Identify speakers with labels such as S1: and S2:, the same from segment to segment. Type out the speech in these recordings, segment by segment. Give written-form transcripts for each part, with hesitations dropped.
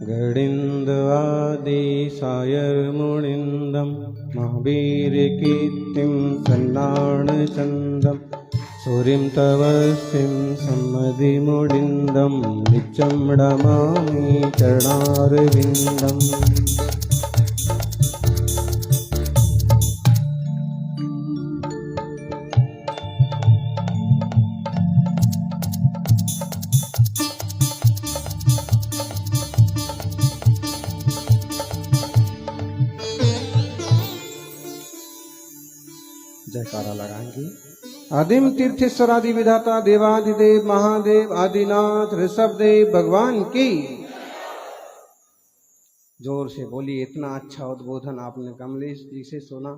S1: गणिन्द्वादि सायर्मुनिन्दं महावीरकीर्तिं सन्नाणचन्दं सूरिं तवस्तिं सम्मदिमुडिन्दं नित्यं नमामि चरणारविन्दम्। जयकारा लगाएंगे। आदिम तीर्थेश्वर आदि विधाता देवादिदेव महादेव आदिनाथ ऋषभदेव भगवान की। जोर से बोलिए। इतना अच्छा उद्बोधन आपने कमलेश जी से सुना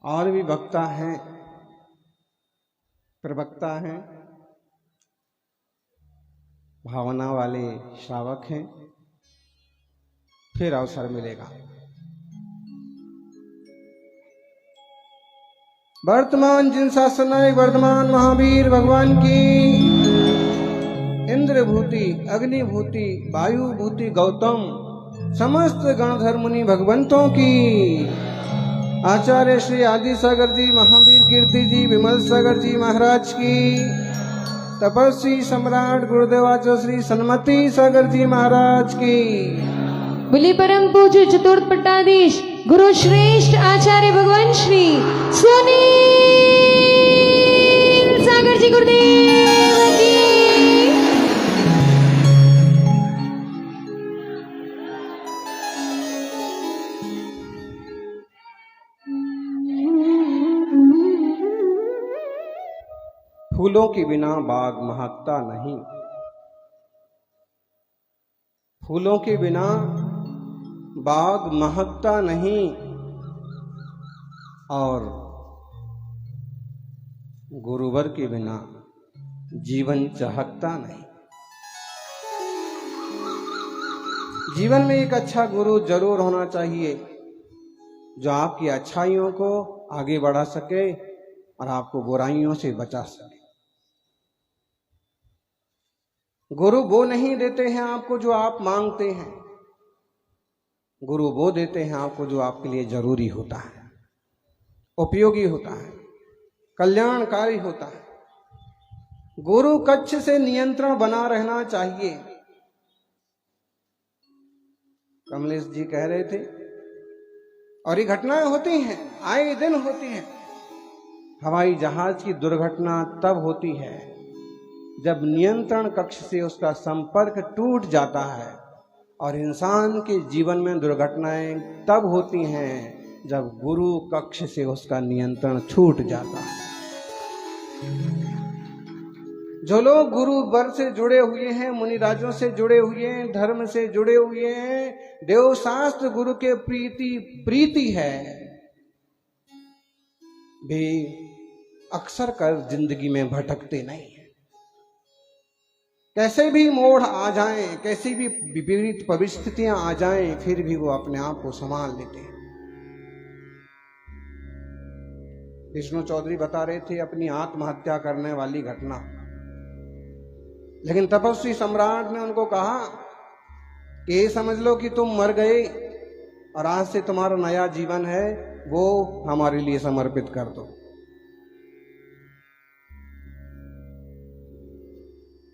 S1: और भी वक्ता हैं, प्रवक्ता हैं, भावना वाले श्रावक हैं। फिर अवसर मिलेगा। वर्तमान जिन शासनायक वर्तमान महावीर भगवान की, इंद्रभूति अग्निभूति वायुभूति गौतम समस्त गणधर मुनि भगवंतों की, आचार्य श्री आदि सागर जी महावीर कीर्ति जी विमल सागर जी महाराज की, तपस्वी सम्राट गुरुदेवाचार्य श्री सन्मति सागर जी महाराज की,
S2: बोले परम पूज्य चतुर्थ पट्टाधीश गुरु श्रेष्ठ आचार्य भगवान श्री सुनील सागर जी गुरुदेव की।
S1: फूलों के बिना बाग महकता नहीं, फूलों के बिना बाग महकता नहीं और गुरुवर के बिना जीवन चहकता नहीं। जीवन में एक अच्छा गुरु जरूर होना चाहिए जो आपकी अच्छाइयों को आगे बढ़ा सके और आपको बुराइयों से बचा सके। गुरु वो नहीं देते हैं आपको जो आप मांगते हैं, गुरु वो देते हैं आपको जो आपके लिए जरूरी होता है, उपयोगी होता है, कल्याणकारी होता है। गुरु कक्ष से नियंत्रण बना रहना चाहिए। कमलेश जी कह रहे थे और ये घटनाएं होती हैं, आए दिन होती हैं। हवाई जहाज की दुर्घटना तब होती है जब नियंत्रण कक्ष से उसका संपर्क टूट जाता है, और इंसान के जीवन में दुर्घटनाएं तब होती हैं जब गुरु कक्ष से उसका नियंत्रण छूट जाता है। जो लोग गुरु वर से जुड़े हुए हैं, मुनिराजों से जुड़े हुए हैं, धर्म से जुड़े हुए हैं, देवशास्त्र गुरु के प्रीति है, वे अक्सर कर जिंदगी में भटकते नहीं हैं। कैसे भी मोड़ आ जाएं, कैसी भी विपरीत परिस्थितियां आ जाएं, फिर भी वो अपने आप को संभाल लेते हैं। विष्णु चौधरी बता रहे थे अपनी आत्महत्या करने वाली घटना, लेकिन तपस्वी सम्राट ने उनको कहा कि ये समझ लो कि तुम मर गए और आज से तुम्हारा नया जीवन है, वो हमारे लिए समर्पित कर दो।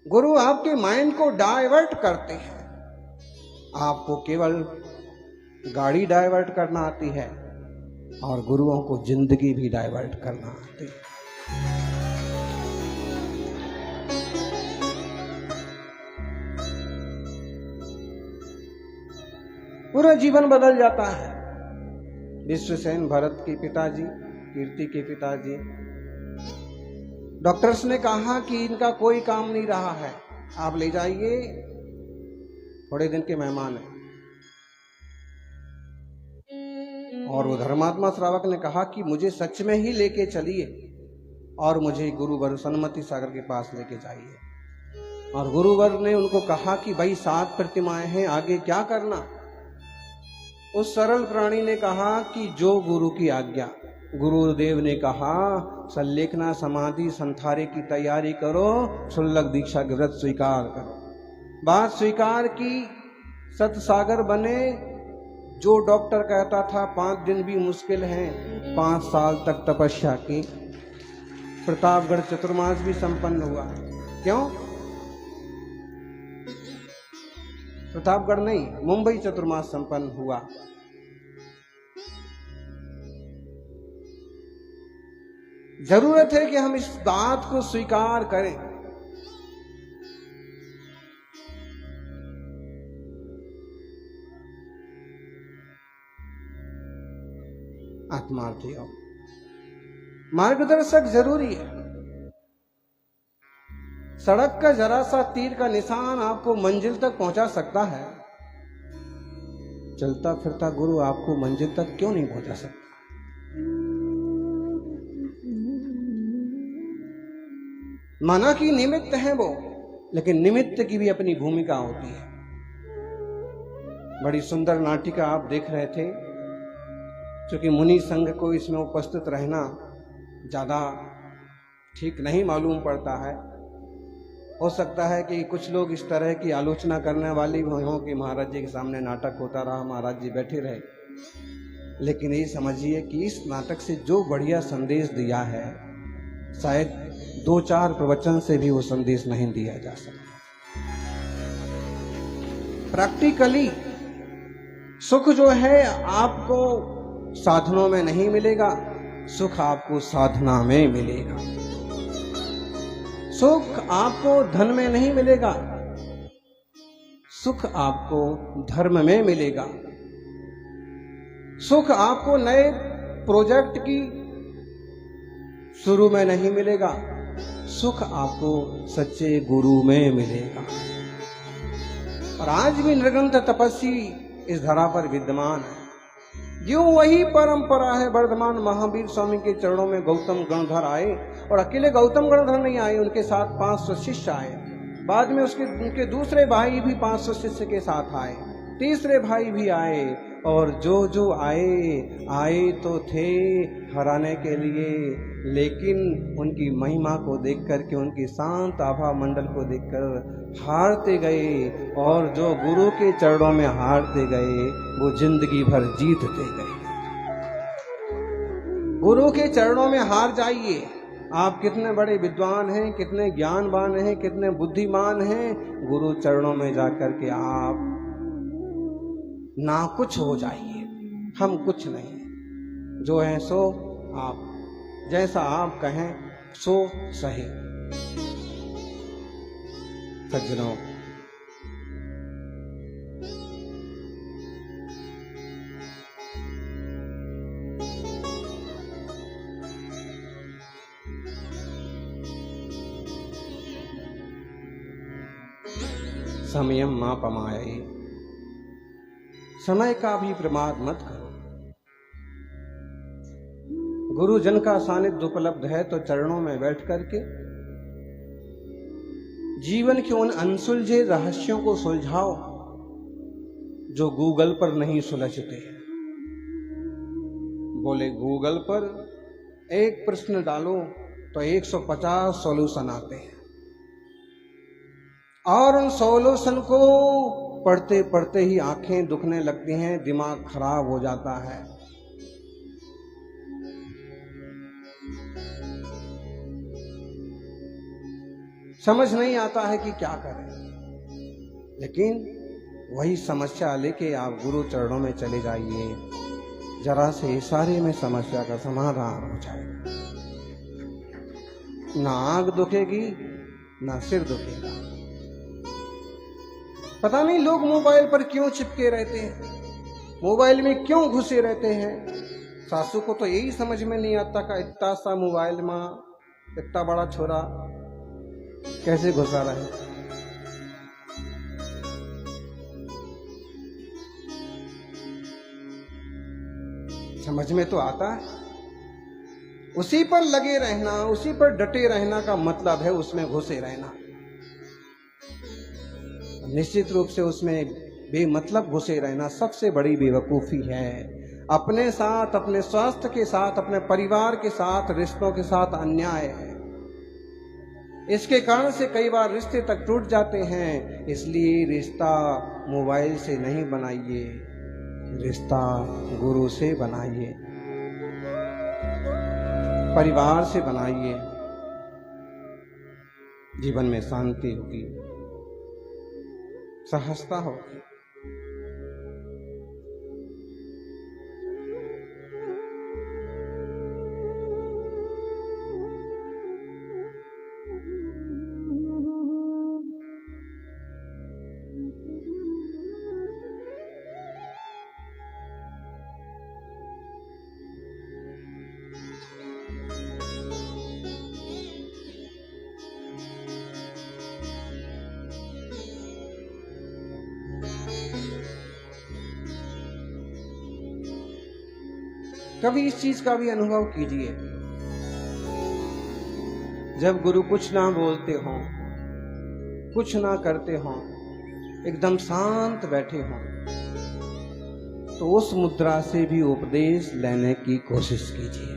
S1: गुरु आपके माइंड को डाइवर्ट करते हैं। आपको केवल गाड़ी डाइवर्ट करना आती है और गुरुओं को जिंदगी भी डाइवर्ट करना आती है। पूरा जीवन बदल जाता है। विश्वसेन भरत के पिताजी, कीर्ति के पिताजी, डॉक्टर्स ने कहा कि इनका कोई काम नहीं रहा है, आप ले जाइए, थोड़े दिन के मेहमान हैं। और वो धर्मात्मा श्रावक ने कहा कि मुझे सच में ही लेके चलिए और मुझे गुरुवर सन्मति सागर के पास लेके जाइए। और गुरुवर ने उनको कहा कि भाई 7 प्रतिमाएं हैं, आगे क्या करना। उस सरल प्राणी ने कहा कि जो गुरु की आज्ञा गुरुदेव ने कहा संलेखना समाधि संथारे की तैयारी करो, शुल्लक दीक्षा के व्रत स्वीकार करो। बात स्वीकार की, सतसागर बने। जो डॉक्टर कहता था 5 दिन भी मुश्किल हैं, 5 साल तक तपस्या की। प्रतापगढ़ चतुर्मास भी संपन्न हुआ। क्यों? प्रतापगढ़ नहीं, मुंबई चतुर्मास संपन्न हुआ। जरूरत है कि हम इस बात को स्वीकार करें। आत्मार्थी हो, मार्गदर्शक जरूरी है। सड़क का जरा सा तीर का निशान आपको मंजिल तक पहुंचा सकता है, चलता फिरता गुरु आपको मंजिल तक क्यों नहीं पहुंचा सकता? माना कि निमित्त है वो, लेकिन निमित्त की भी अपनी भूमिका होती है। बड़ी सुंदर नाटिका आप देख रहे थे। क्योंकि मुनि संघ को इसमें उपस्थित रहना ज्यादा ठीक नहीं मालूम पड़ता है। हो सकता है कि कुछ लोग इस तरह की आलोचना करने वाले भी हों कि महाराज जी के सामने नाटक होता रहा, महाराज जी बैठे रहे। लेकिन ये समझिए कि इस नाटक से जो बढ़िया संदेश दिया है, शायद 2-4 प्रवचन से भी वो संदेश नहीं दिया जा सकता। प्रैक्टिकली सुख जो है आपको साधनों में नहीं मिलेगा, सुख आपको साधना में मिलेगा। सुख आपको धन में नहीं मिलेगा, सुख आपको धर्म में मिलेगा। सुख आपको नए प्रोजेक्ट की शुरू में नहीं मिलेगा, सुख आपको सच्चे गुरु में मिलेगा। और आज भी निर्गंथ तपस्वी इस धरा पर विद्यमान है। जो वही परंपरा है, वर्धमान महावीर स्वामी के चरणों में गौतम गणधर आए, और अकेले गौतम गणधर नहीं आए, उनके साथ 500 शिष्य आए। बाद में उनके दूसरे भाई भी 500 शिष्य के साथ आए, तीसरे भाई भी आए, और जो आए तो थे हराने के लिए, लेकिन उनकी महिमा को देख करके, उनकी शांत आभा मंडल को देखकर हारते गए। और जो गुरु के चरणों में हारते गए, वो जिंदगी भर जीतते गए। गुरु के चरणों में हार जाइए। आप कितने बड़े विद्वान हैं, कितने ज्ञानवान हैं, कितने बुद्धिमान हैं, गुरु चरणों में जाकर के आप ना कुछ हो जाइए। हम कुछ नहीं, जो है सो आप, जैसा आप कहें सो सही। सज्जनों, समयम मां पमाये, समय का भी प्रमाद मत करो। गुरुजन का सानिध्य उपलब्ध है तो चरणों में बैठ करके जीवन के उन अनसुलझे रहस्यों को सुलझाओ जो गूगल पर नहीं सुलझते। बोले गूगल पर एक प्रश्न डालो तो 150 सॉल्यूशन आते हैं, और उन सॉल्यूशन को पढ़ते पढ़ते ही आंखें दुखने लगती हैं, दिमाग खराब हो जाता है। समझ नहीं आता है कि क्या करें। लेकिन वही समस्या लेके आप गुरु चरणों में चले जाइए, जरा से इशारे में समस्या का समाधान हो जाएगा। ना आंख दुखेगी, ना सिर दुखेगा। पता नहीं लोग मोबाइल पर क्यों चिपके रहते हैं, मोबाइल में क्यों घुसे रहते हैं। सासू को तो यही समझ में नहीं आता का इतना सा मोबाइल में इतना बड़ा छोरा कैसे घुसा रहे। समझ में तो आता है, उसी पर लगे रहना, उसी पर डटे रहना का मतलब है उसमें घुसे रहना। निश्चित रूप से उसमें बेमतलब घुसे रहना सबसे बड़ी बेवकूफी है। अपने साथ, अपने स्वास्थ्य के साथ, अपने परिवार के साथ, रिश्तों के साथ अन्याय है। इसके कारण से कई बार रिश्ते तक टूट जाते हैं। इसलिए रिश्ता मोबाइल से नहीं बनाइए, रिश्ता गुरु से बनाइए, परिवार से बनाइए। जीवन में शांति होगी, सहजता होगी। कभी इस चीज का भी अनुभव कीजिए, जब गुरु कुछ ना बोलते हों, कुछ ना करते हों, एकदम शांत बैठे हों, तो उस मुद्रा से भी उपदेश लेने की कोशिश कीजिए।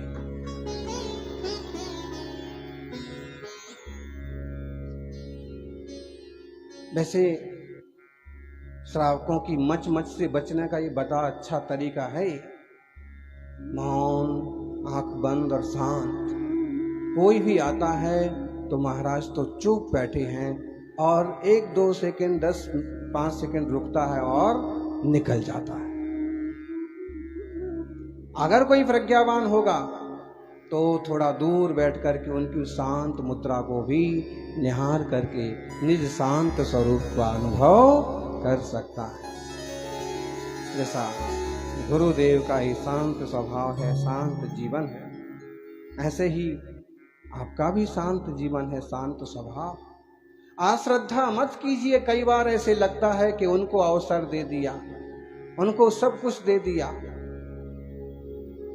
S1: वैसे श्रावकों की मच मच से बचने का ये बड़ा अच्छा तरीका है, मौन, आंख बंद और शांत। कोई भी आता है तो महाराज तो चुप बैठे हैं और 1-2 सेकंड 10-5 सेकंड रुकता है और निकल जाता है। अगर कोई प्रज्ञावान होगा तो थोड़ा दूर बैठ करके उनकी शांत मुद्रा को भी निहार करके निज शांत स्वरूप का अनुभव कर सकता है। जैसा गुरुदेव का ही शांत स्वभाव है, शांत जीवन है, ऐसे ही आपका भी शांत जीवन है, शांत स्वभाव। अश्रद्धा मत कीजिए। कई बार ऐसे लगता है कि उनको अवसर दे दिया, उनको सब कुछ दे दिया,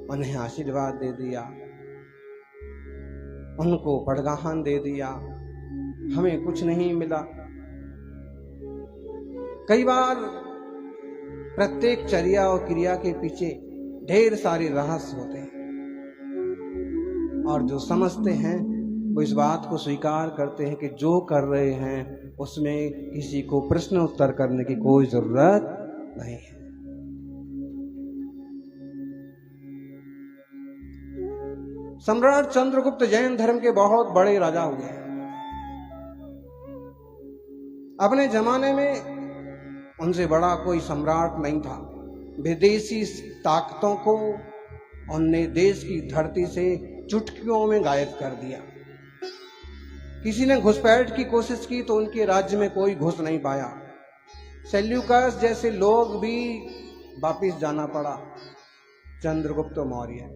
S1: उन्हें आशीर्वाद दे दिया, उनको प्रोत्साहन दे दिया, हमें कुछ नहीं मिला। कई बार प्रत्येक चर्या और क्रिया के पीछे ढेर सारे रहस्य होते हैं, और जो समझते हैं वो इस बात को स्वीकार करते हैं कि जो कर रहे हैं उसमें किसी को प्रश्न उत्तर करने की कोई जरूरत नहीं है। सम्राट चंद्रगुप्त जैन धर्म के बहुत बड़े राजा हुए हैं। अपने जमाने में उनसे बड़ा कोई सम्राट नहीं था। विदेशी ताकतों को उनने देश की धरती से चुटकियों में गायब कर दिया। किसी ने घुसपैठ की कोशिश की तो उनके राज्य में कोई घुस नहीं पाया। सेल्यूकस जैसे लोग भी वापिस जाना पड़ा। चंद्रगुप्त मौर्य,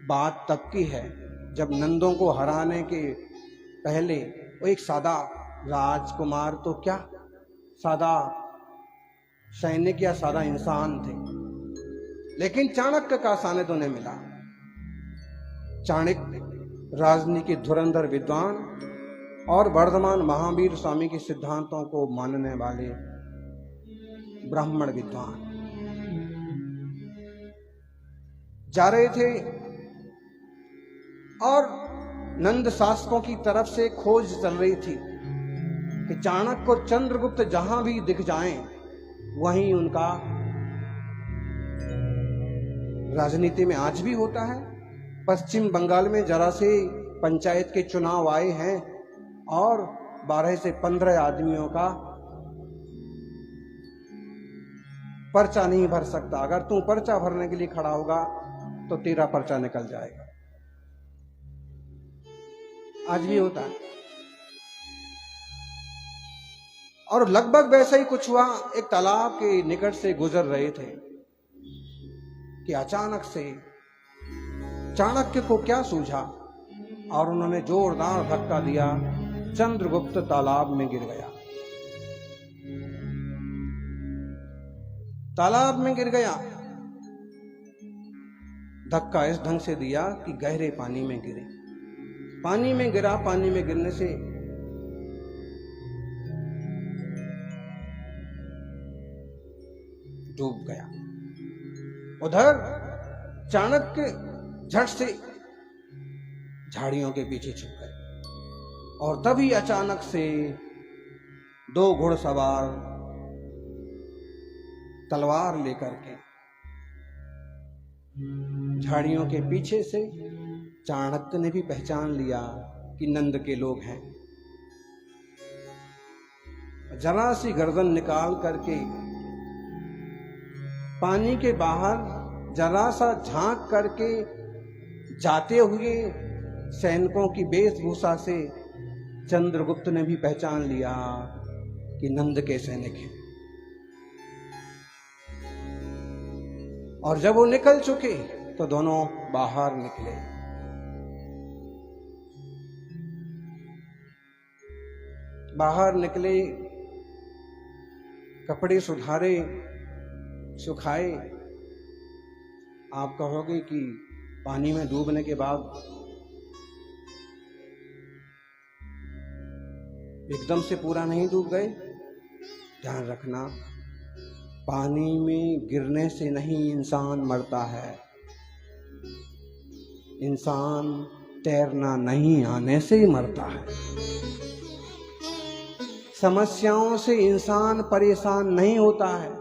S1: बात तब की है जब नंदों को हराने के पहले वो एक सादा राजकुमार, तो क्या सादा सैनिक या सादा इंसान थे, लेकिन चाणक्य का सानिध्य उन्हें मिला। चाणक्य राजनीति के धुरंधर विद्वान और वर्धमान महावीर स्वामी के सिद्धांतों को मानने वाले ब्राह्मण विद्वान जा रहे थे, और नंद शासकों की तरफ से खोज चल रही थी कि चाणक्य को चंद्रगुप्त जहां भी दिख जाएं वहीं उनका राजनीति में आज भी होता है। पश्चिम बंगाल में जरा से पंचायत के चुनाव आए हैं और 12 से 15 आदमियों का पर्चा नहीं भर सकता। अगर तू पर्चा भरने के लिए खड़ा होगा तो तेरा पर्चा निकल जाएगा। आज भी होता है। और लगभग वैसा ही कुछ हुआ। एक तालाब के निकट से गुजर रहे थे कि अचानक से चाणक्य को क्या सूझा और उन्होंने जोरदार धक्का दिया। चंद्रगुप्त तालाब में गिर गया। तालाब में गिर गया। धक्का इस ढंग से दिया कि गहरे पानी में गिरे। पानी में गिरा। पानी में गिरने से डूब गया। उधर चाणक्य झट से झाड़ियों के पीछे छुप गए और तभी अचानक से दो घुड़सवार तलवार लेकर के झाड़ियों के पीछे से चाणक्य ने भी पहचान लिया कि नंद के लोग हैं। जरा सी गर्दन निकाल करके पानी के बाहर जरा सा झांक करके जाते हुए सैनिकों की वेशभूषा से चंद्रगुप्त ने भी पहचान लिया कि नंद के सैनिक हैं। और जब वो निकल चुके तो दोनों बाहर निकले। बाहर निकले, कपड़े सुधारे, सुखाए। आप कहोगे कि पानी में डूबने के बाद एकदम से पूरा नहीं डूब गए। ध्यान रखना, पानी में गिरने से नहीं इंसान मरता है, इंसान तैरना नहीं आने से ही मरता है। समस्याओं से इंसान परेशान नहीं होता है,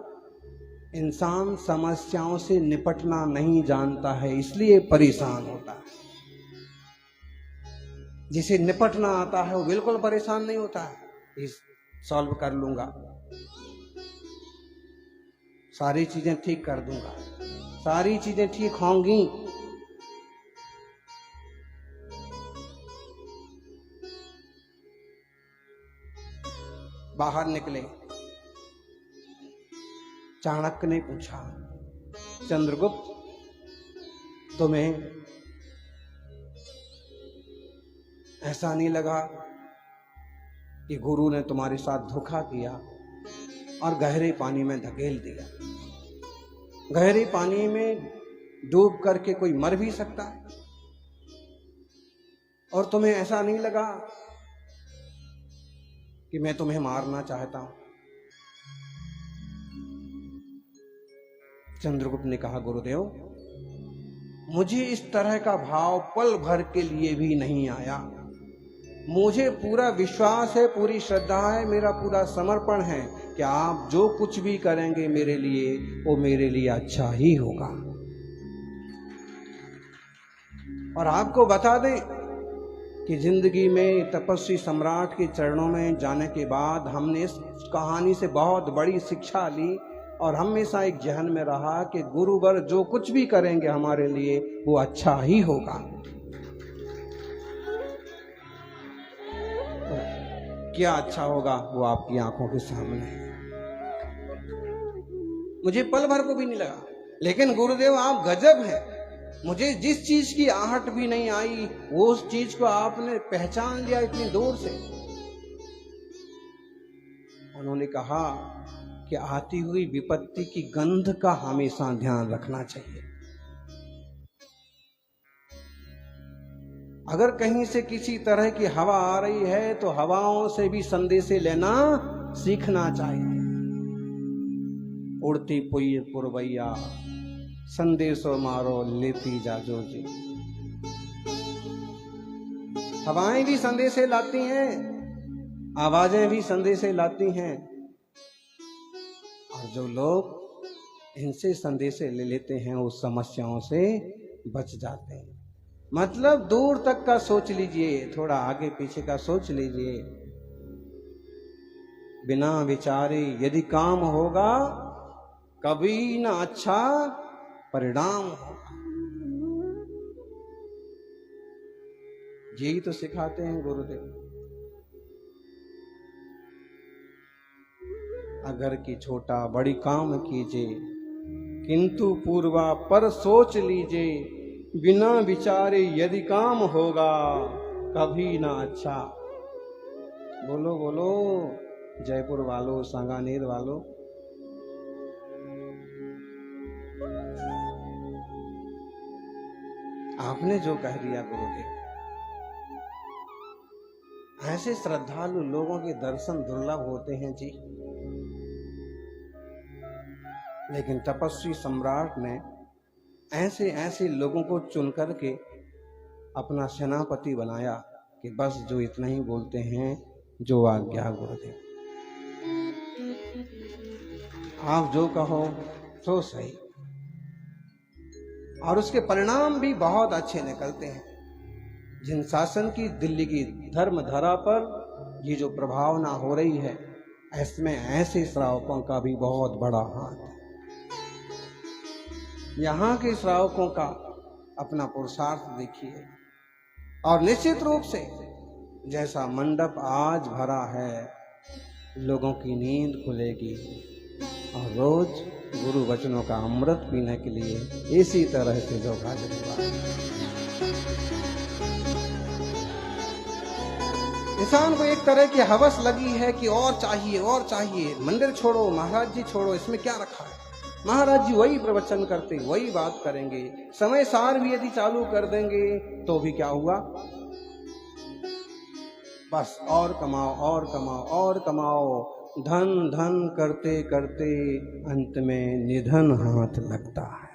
S1: इंसान समस्याओं से निपटना नहीं जानता है, इसलिए परेशान होता है। जिसे निपटना आता है वो बिल्कुल परेशान नहीं होता है। इस सॉल्व कर लूंगा, सारी चीजें ठीक कर दूंगा, सारी चीजें ठीक होंगी। बाहर निकले। चाणक्य ने पूछा, चंद्रगुप्त तुम्हें ऐसा नहीं लगा कि गुरु ने तुम्हारे साथ धोखा किया और गहरे पानी में धकेल दिया? गहरे पानी में डूब करके कोई मर भी सकता है, और तुम्हें ऐसा नहीं लगा कि मैं तुम्हें मारना चाहता हूं? चंद्रगुप्त ने कहा, गुरुदेव मुझे इस तरह का भाव पल भर के लिए भी नहीं आया। मुझे पूरा विश्वास है, पूरी श्रद्धा है, मेरा पूरा समर्पण है कि आप जो कुछ भी करेंगे मेरे लिए वो मेरे लिए अच्छा ही होगा। और आपको बता दें कि जिंदगी में तपस्वी सम्राट के चरणों में जाने के बाद हमने इस कहानी से बहुत बड़ी शिक्षा ली और हमेशा एक जहन में रहा कि गुरुवर जो कुछ भी करेंगे हमारे लिए वो अच्छा ही होगा। क्या अच्छा होगा वो आपकी आंखों के सामने है। मुझे पल भर को भी नहीं लगा, लेकिन गुरुदेव आप गजब है, मुझे जिस चीज की आहट भी नहीं आई वो उस चीज को आपने पहचान लिया इतनी दूर से। उन्होंने कहा कि आती हुई विपत्ति की गंध का हमेशा ध्यान रखना चाहिए। अगर कहीं से किसी तरह की हवा आ रही है तो हवाओं से भी संदेशे लेना सीखना चाहिए। उड़ती पुई पुरवैया संदेशो मारो लेती जाजो जी। हवाएं भी संदेशे लाती हैं, आवाजें भी संदेशे लाती हैं, और जो लोग इनसे संदेशे ले लेते हैं वो समस्याओं से बच जाते हैं। मतलब दूर तक का सोच लीजिए, थोड़ा आगे पीछे का सोच लीजिए। बिना विचारे यदि काम होगा कभी ना अच्छा परिणाम होगा। यही तो सिखाते हैं गुरुदेव। अगर की छोटा बड़ी काम कीजिए, किंतु पूर्वा पर सोच लीजिए। बिना विचारे यदि काम होगा कभी ना अच्छा। बोलो बोलो जयपुर वालों, सांगानेर वालों। आपने जो कह दिया गुरुदेव, ऐसे श्रद्धालु लोगों के दर्शन दुर्लभ होते हैं जी। लेकिन तपस्वी सम्राट ने ऐसे ऐसे लोगों को चुन करके अपना सेनापति बनाया कि बस जो इतना ही बोलते हैं, जो आज्ञा गुरुदेव, आप जो कहो तो सही। और उसके परिणाम भी बहुत अच्छे निकलते हैं। जिन शासन की दिल्ली की धर्म धरा पर ये जो प्रभावना हो रही है, इसमें ऐसे श्रावकों का भी बहुत बड़ा हाथ है। यहाँ के श्रावकों का अपना पुरुषार्थ देखिए, और निश्चित रूप से जैसा मंडप आज भरा है, लोगों की नींद खुलेगी और रोज गुरु वचनों का अमृत पीने के लिए इसी तरह से लोग हाजिर हुआ। इंसान को एक तरह की हवस लगी है कि और चाहिए और चाहिए। मंदिर छोड़ो, महाराज जी छोड़ो, इसमें क्या रखा है। महाराज जी वही प्रवचन करते, वही बात करेंगे, समय सार भी यदि चालू कर देंगे तो भी क्या हुआ, बस और कमाओ और कमाओ और कमाओ, धन धन करते करते अंत में निधन हाथ लगता है।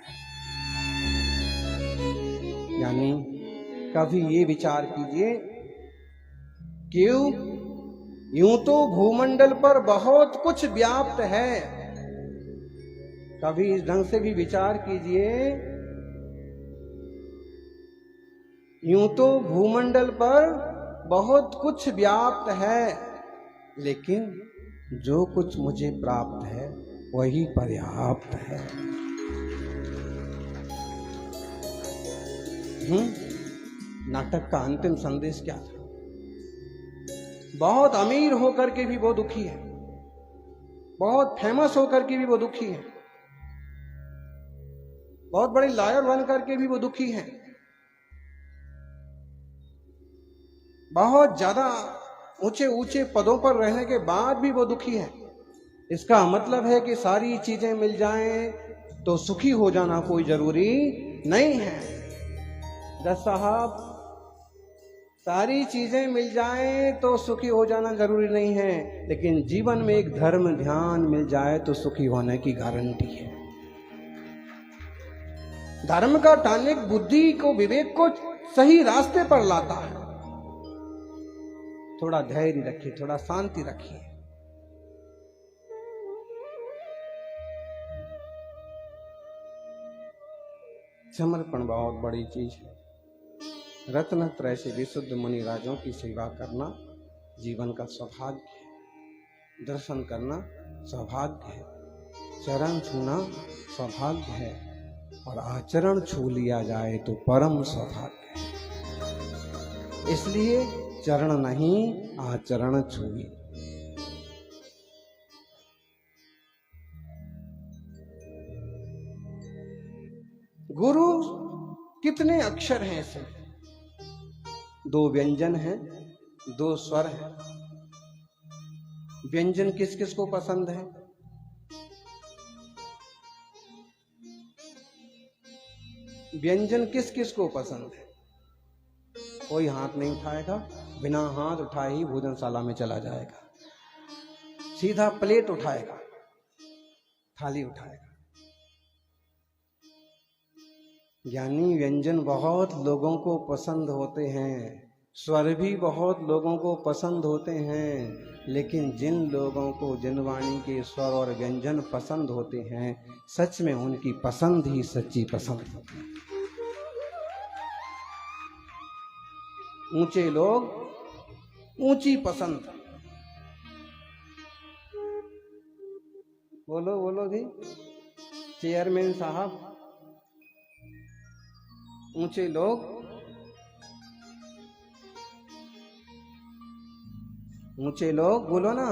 S1: यानी कभी ये विचार कीजिए, क्यों यूं तो भूमंडल पर बहुत कुछ व्याप्त है। कभी इस ढंग से भी विचार कीजिए, यूं तो भूमंडल पर बहुत कुछ व्याप्त है, लेकिन जो कुछ मुझे प्राप्त है वही पर्याप्त है। नाटक का अंतिम संदेश क्या था? बहुत अमीर होकर के भी वो दुखी है, बहुत फेमस होकर के भी वो दुखी है, बहुत बड़े लॉयर बन करके भी वो दुखी है, बहुत ज्यादा ऊंचे ऊंचे पदों पर रहने के बाद भी वो दुखी है। इसका मतलब है कि सारी चीजें मिल जाएं तो सुखी हो जाना कोई जरूरी नहीं है। दस साहब, सारी चीजें मिल जाएं तो सुखी हो जाना जरूरी नहीं है, लेकिन जीवन में एक धर्म ध्यान मिल जाए तो सुखी होने की गारंटी है। धर्म का टॉनिक बुद्धि को, विवेक को सही रास्ते पर लाता है। थोड़ा धैर्य रखिए, थोड़ा शांति रखिए। समर्पण बहुत बड़ी चीज है। रत्न त्रय से विशुद्ध मुनि राजों की सेवा करना जीवन का सौभाग्य है। दर्शन करना सौभाग्य है, चरण छूना सौभाग्य है, और आचरण छू लिया जाए तो परम सौभाग्य है। इसलिए चरण नहीं, आचरण छूए। गुरु कितने अक्षर हैं इसमें? 2 व्यंजन हैं, 2 स्वर हैं। व्यंजन किस किस को पसंद है? व्यंजन किस किस को पसंद है? कोई हाथ नहीं उठाएगा, बिना हाथ उठाए ही भोजनशाला में चला जाएगा, सीधा प्लेट उठाएगा, थाली उठाएगा। ज्ञानी व्यंजन बहुत लोगों को पसंद होते हैं, स्वर भी बहुत लोगों को पसंद होते हैं, लेकिन जिन लोगों को जिन वाणी के स्वर और व्यंजन पसंद होते हैं, सच में उनकी पसंद ही सच्ची पसंद होती है। ऊंचे लोग ऊंची पसंद। बोलो बोलो जी चेयरमैन साहब, ऊंचे लोग बोलो ना,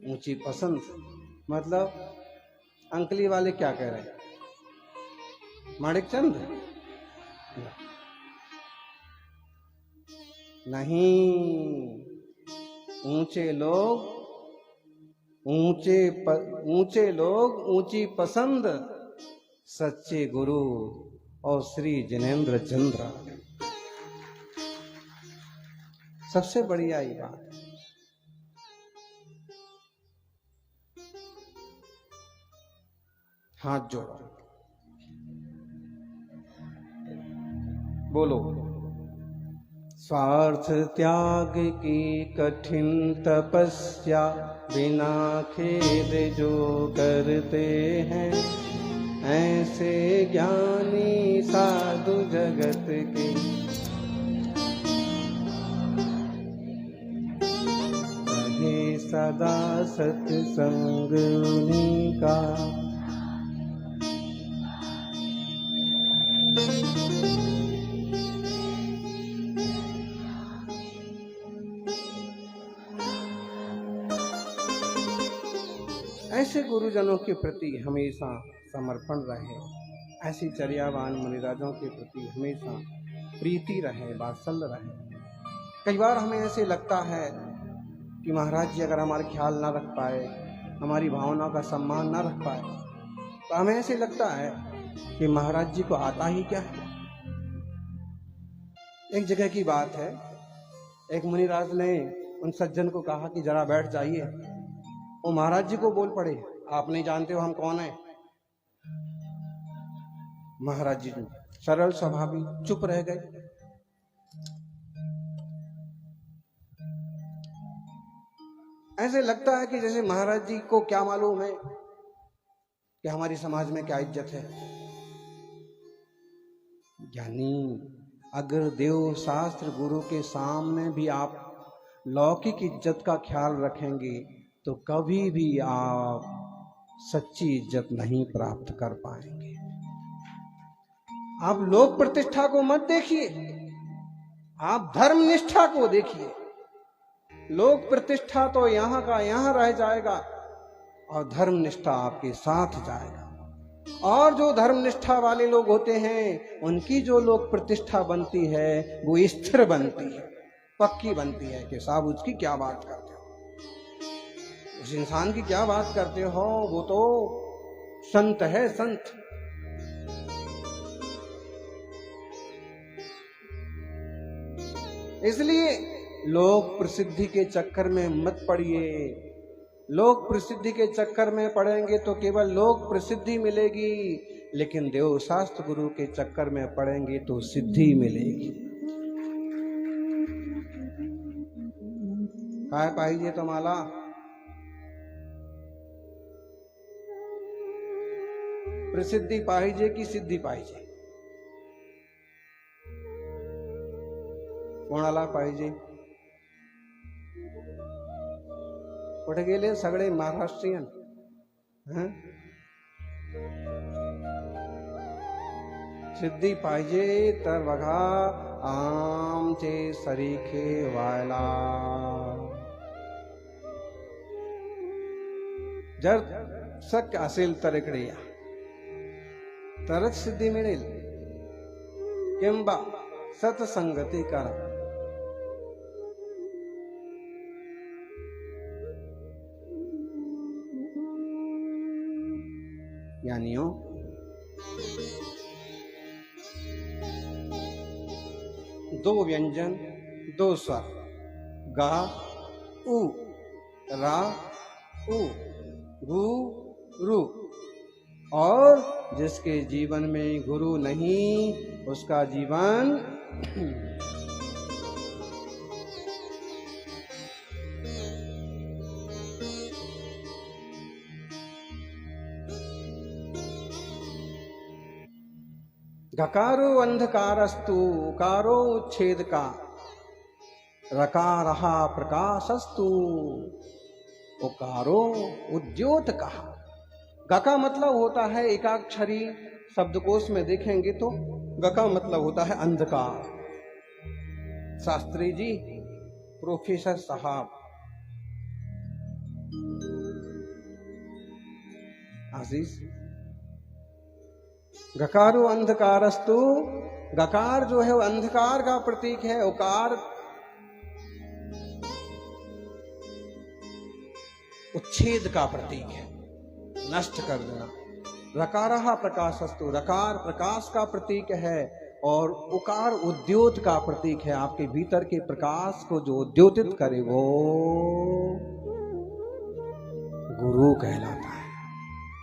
S1: ऊंची पसंद। मतलब अंकली वाले क्या कह रहे हैं? माणिक चंद नहीं, ऊंचे लोग ऊंची पसंद, सच्चे गुरु और श्री जिनेंद्र चंद्र। सबसे बढ़िया ये बात है। हाथ जोड़ो, बोलो। स्वार्थ त्याग की कठिन तपस्या बिना खेद जो करते हैं, ऐसे ज्ञानी साधु जगत के रहे सदा सत्संग उन्हीं का। ऐसे गुरुजनों के प्रति हमेशा समर्पण रहे, ऐसी चर्यावान मुनिराजों के प्रति हमेशा प्रीति रहे, वात्सल्य रहे। कई बार हमें ऐसे लगता है कि महाराज जी अगर हमारा ख्याल ना रख पाए, हमारी भावना का सम्मान ना रख पाए, तो हमें ऐसे लगता है कि महाराज जी को आता ही क्या है। एक जगह की बात है, एक मुनिराज ने उन सज्जन को कहा कि जरा बैठ जाइए। वो महाराज जी को बोल पड़े, आप नहीं जानते हो हम कौन है। महाराज जी सरल स्वभावी चुप रह गए। ऐसे लगता है कि जैसे महाराज जी को क्या मालूम है कि हमारी समाज में क्या इज्जत है। ज्ञानी अगर देव शास्त्र गुरु के सामने भी आप लौकिक इज्जत का ख्याल रखेंगे तो कभी भी आप सच्ची इज्जत नहीं प्राप्त कर पाएंगे। आप लोक प्रतिष्ठा को मत देखिए, आप धर्म निष्ठा को देखिए। लोक प्रतिष्ठा तो यहां का यहां रह जाएगा और धर्म निष्ठा आपके साथ जाएगा। और जो धर्म निष्ठा वाले लोग होते हैं उनकी जो लोक प्रतिष्ठा बनती है वो स्थिर बनती है, पक्की बनती है कि साहब उसकी क्या बात करते हो, उस इंसान की क्या बात करते हो, वो तो संत है, संत। इसलिए लोक प्रसिद्धि के चक्कर में मत पड़िए। लोक प्रसिद्धि के चक्कर में पड़ेंगे तो केवल लोक प्रसिद्धि मिलेगी, लेकिन देव शास्त्र गुरु के चक्कर में पड़ेंगे तो सिद्धि मिलेगी। काय पाहिजे तुम्हाला? प्रसिद्धी पाहिजे की सिद्धी पाहिजे? कोणाला पाहिजे? कुठे गेले सगळे महाराष्ट्रीयन? सिद्धी पाहिजे तर बघा आमचे सरीखे व्हायला। जर शक्य असेल तर इकडे या, तरच सिद्धी मिळेल। किंवा सत्संगती करा। यानियों दो व्यंजन, दो स्वर, गा उ, रा उ, गु रु। और जिसके जीवन में गुरु नहीं उसका जीवन गकारो अंधकारस्तु उकारो उच्छेद का, रकारहा प्रकाशस्तु उकारो उद्योत का। गका मतलब होता है एकाक्षरी, शब्दकोश में देखेंगे तो गका मतलब होता है अंधकार। शास्त्री जी, प्रोफेसर साहब, आशीष, गकारो अंधकारस्तु, गकार जो है वो अंधकार का प्रतीक है, उकार उच्छेद का प्रतीक है, नष्ट कर देना। रकारहा प्रकाशस्तु, रकार प्रकाश का प्रतीक है और उकार उद्योत का प्रतीक है। आपके भीतर के प्रकाश को जो उद्योतित करे वो गुरु कहलाता है।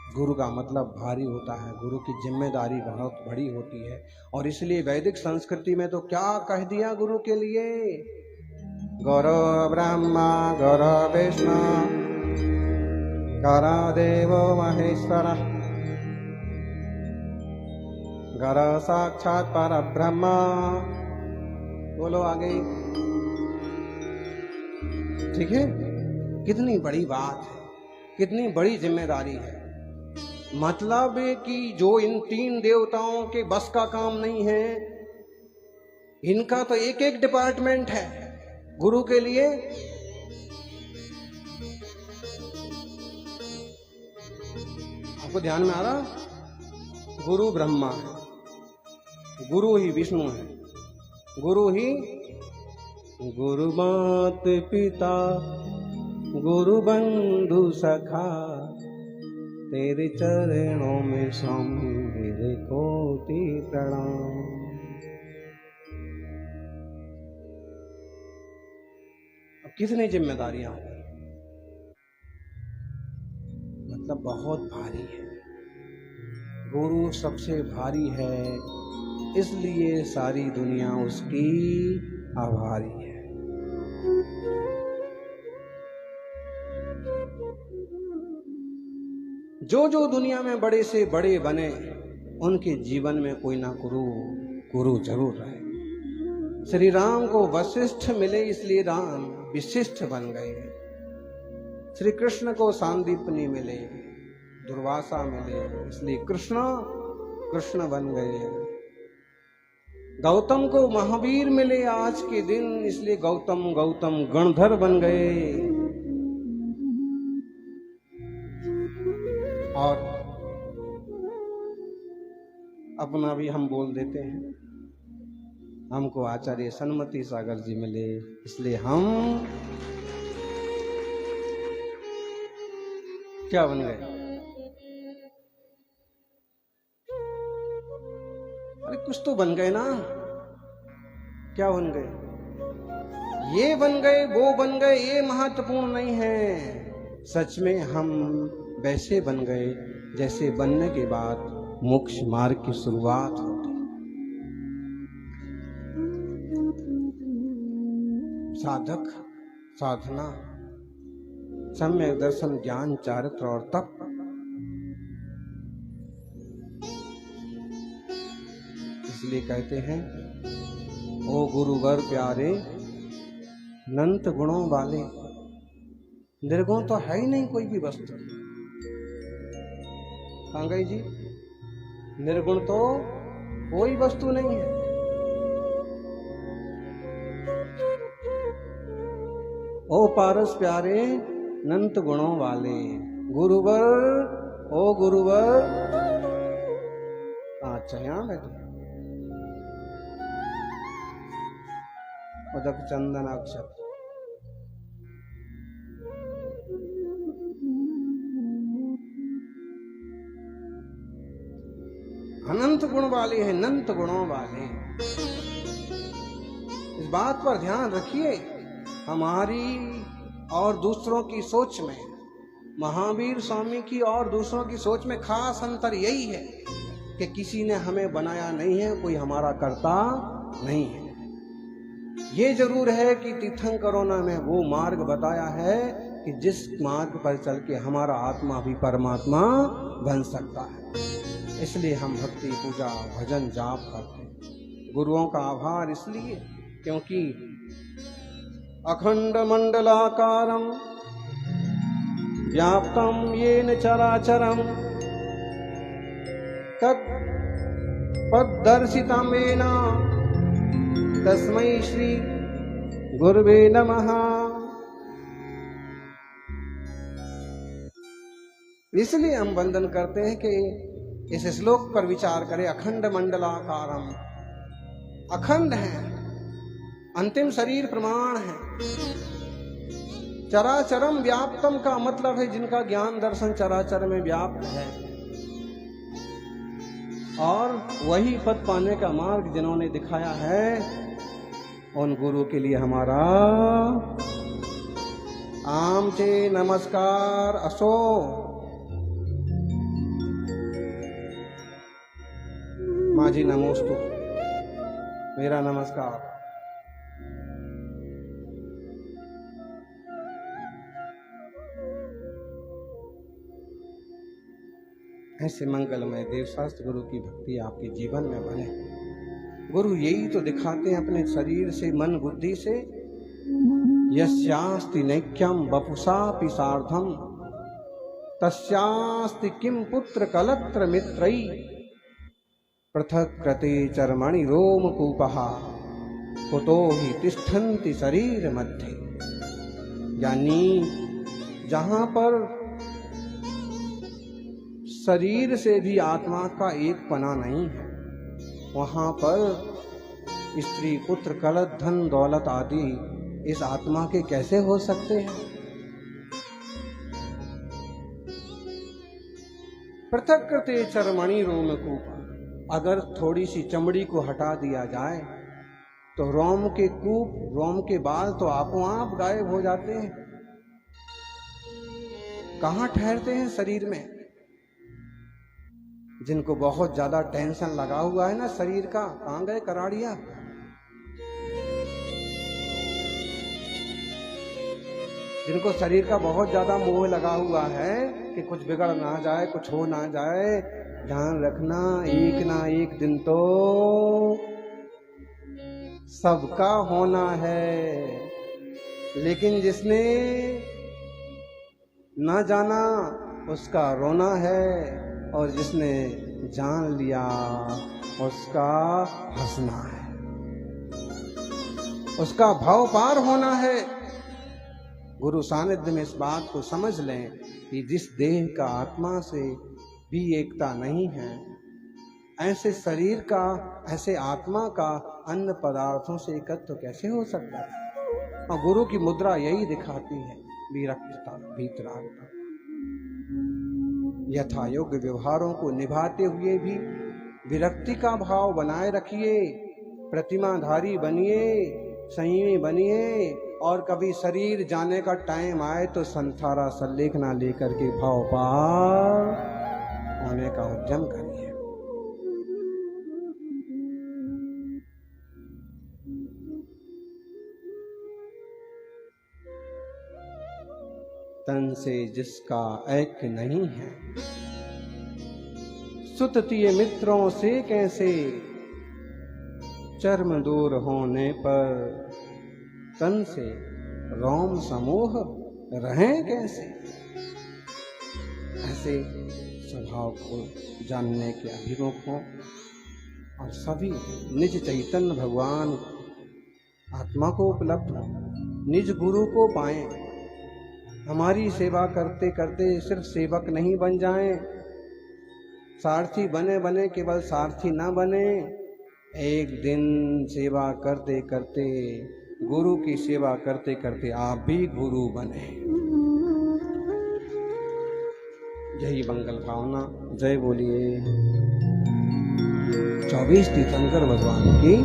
S1: गुरु का मतलब भारी होता है, गुरु की जिम्मेदारी बहुत बड़ी होती है। और इसलिए वैदिक संस्कृति में तो क्या कह दिया गुरु के लिए, गुरु ब्रह्मा गुरु विष्णु गुरु देवो महेश्वर गुरु साक्षात परब्रह्म। बोलो आगे, ठीक है। कितनी बड़ी बात है, कितनी बड़ी जिम्मेदारी है। मतलब है कि जो इन 3 देवताओं के बस का काम नहीं है, इनका तो एक एक डिपार्टमेंट है गुरु के लिए। आपको ध्यान में आ रहा, गुरु ब्रह्मा है, गुरु ही विष्णु है, गुरु ही गुरु मात पिता गुरु बंधु सखा, तेरे चरणों में स्वामी मेरे कोटि प्रणाम। अब कितनी जिम्मेदारियां होंगी, मतलब बहुत भारी है। गुरु सबसे भारी है, इसलिए सारी दुनिया उसकी आभारी है। जो जो दुनिया में बड़े से बड़े बने, उनके जीवन में कोई ना गुरु जरूर रहे। श्री राम को वशिष्ठ मिले, इसलिए राम विशिष्ट बन गए। श्री कृष्ण को सांदीपनी मिले, दुर्वासा मिले, इसलिए कृष्ण बन गए। गौतम को महावीर मिले आज के दिन, इसलिए गौतम गणधर बन गए। और अपना भी हम बोल देते हैं, हमको आचार्य सन्मति सागर जी मिले, इसलिए हम क्या बन गए? अरे कुछ तो बन गए ना। क्या बन गए? ये बन गए, वो बन गए, ये महत्वपूर्ण नहीं है। सच में हम वैसे बन गए जैसे बनने के बाद मोक्ष मार्ग की शुरुआत होती। साधक साधना, सम्यक दर्शन, ज्ञान, चारित्र और तप, इसलिए कहते हैं ओ गुरुवर प्यारे अनंत गुणों वाले। निर्गुण तो है ही नहीं कोई भी वस्तु। कांगई जी, निर्गुण तो कोई वस्तु नहीं है। ओ पारस प्यारे अनंत गुणों वाले, गुरुवर ओ गुरुवर। अच्छा यहाँ बैठे उदक चंदन अक्षर। अनंत गुण वाले हैं, अनंत गुणों वाले। इस बात पर ध्यान रखिए, हमारी और दूसरों की सोच में, महावीर स्वामी की और दूसरों की सोच में खास अंतर यही है कि किसी ने हमें बनाया नहीं है, कोई हमारा कर्ता नहीं है। ये जरूर है कि तीर्थंकरों ने वो मार्ग बताया है कि जिस मार्ग पर चल के हमारा आत्मा भी परमात्मा बन सकता है। इसलिए हम भक्ति, पूजा, भजन, जाप करते हैं। गुरुओं का आभार इसलिए क्योंकि अखंड मंडलाकारं व्याप्तं येन चराचरं तत्पदर्शितं येन तस्मै श्री गुरुवे नमः। इसलिए हम वंदन करते हैं कि इस श्लोक पर विचार करें। अखंड मंडलाकारम, अखंड है, अंतिम शरीर प्रमाण है। चराचरम व्याप्तम का मतलब है जिनका ज्ञान दर्शन चराचर में व्याप्त है, और वही पद पाने का मार्ग जिन्होंने दिखाया है, उन गुरु के लिए हमारा आमचे नमस्कार असो। माँ जी नमोस्तु, मेरा नमस्कार। ऐसे मंगलमय देवशास्त्र गुरु की भक्ति आपके जीवन में बने। गुरु यही तो दिखाते हैं अपने शरीर से, मन बुद्धि से। यस्यास्ति नैक्यम वपुषापि सार्धम तस्यास्ति किम पुत्र कलत्र मित्रई पृथक कृते चर्मणि रोमकूपहा कुतो हि तिष्ठन्ति शरीर मध्य। यानी जहां पर शरीर से भी आत्मा का एक पना नहीं है, वहां पर स्त्री पुत्र कलत धन दौलत आदि इस आत्मा के कैसे हो सकते हैं। पृथक कृते चर्मणि रोमकूप, अगर थोड़ी सी चमड़ी को हटा दिया जाए तो रोम के कूप, रोम के बाल तो आपो आप गायब हो जाते हैं। कहां ठहरते हैं शरीर में। जिनको बहुत ज्यादा टेंशन लगा हुआ है ना शरीर का, कहां गए कराड़िया। जिनको शरीर का बहुत ज्यादा मोह लगा हुआ है कि कुछ बिगड़ ना जाए, कुछ हो ना जाए, ध्यान रखना एक ना एक दिन तो सबका होना है। लेकिन जिसने ना जाना उसका रोना है, और जिसने जान लिया उसका हंसना है, उसका भाव पार होना है। गुरु सानिध्य में इस बात को समझ लें कि जिस देह का आत्मा से भी एकता नहीं है, ऐसे शरीर का, ऐसे आत्मा का अन्य पदार्थों से एकत्व कैसे हो सकता है। और गुरु की मुद्रा यही दिखाती है, विरक्तता, भीतरागता। यथा योग्य व्यवहारों को निभाते हुए भी विरक्ति का भाव बनाए रखिए, प्रतिमाधारी बनिए, संयमी बनिए, और कभी शरीर जाने का टाइम आए तो संथारा सल्लेख ना लेकर के भाव पार होने का उद्यम करिए। तन से जिसका ऐक्य नहीं है, सुततीय मित्रों से कैसे चर्म दूर होने पर तन से रोम समूह रहें कैसे। ऐसे स्वभाव को जानने के अभिमुख हों और सभी निज चैतन्य भगवान आत्मा को उपलब्ध हो, निज गुरु को पाएं। हमारी सेवा करते करते सिर्फ सेवक नहीं बन जाएं, सारथी बने बने केवल सारथी ना बने। एक दिन सेवा करते करते, गुरु की सेवा करते करते आप भी गुरु बने। यही मंगल भावना। जय बोलिए 24 तीर्थंकर भगवान की।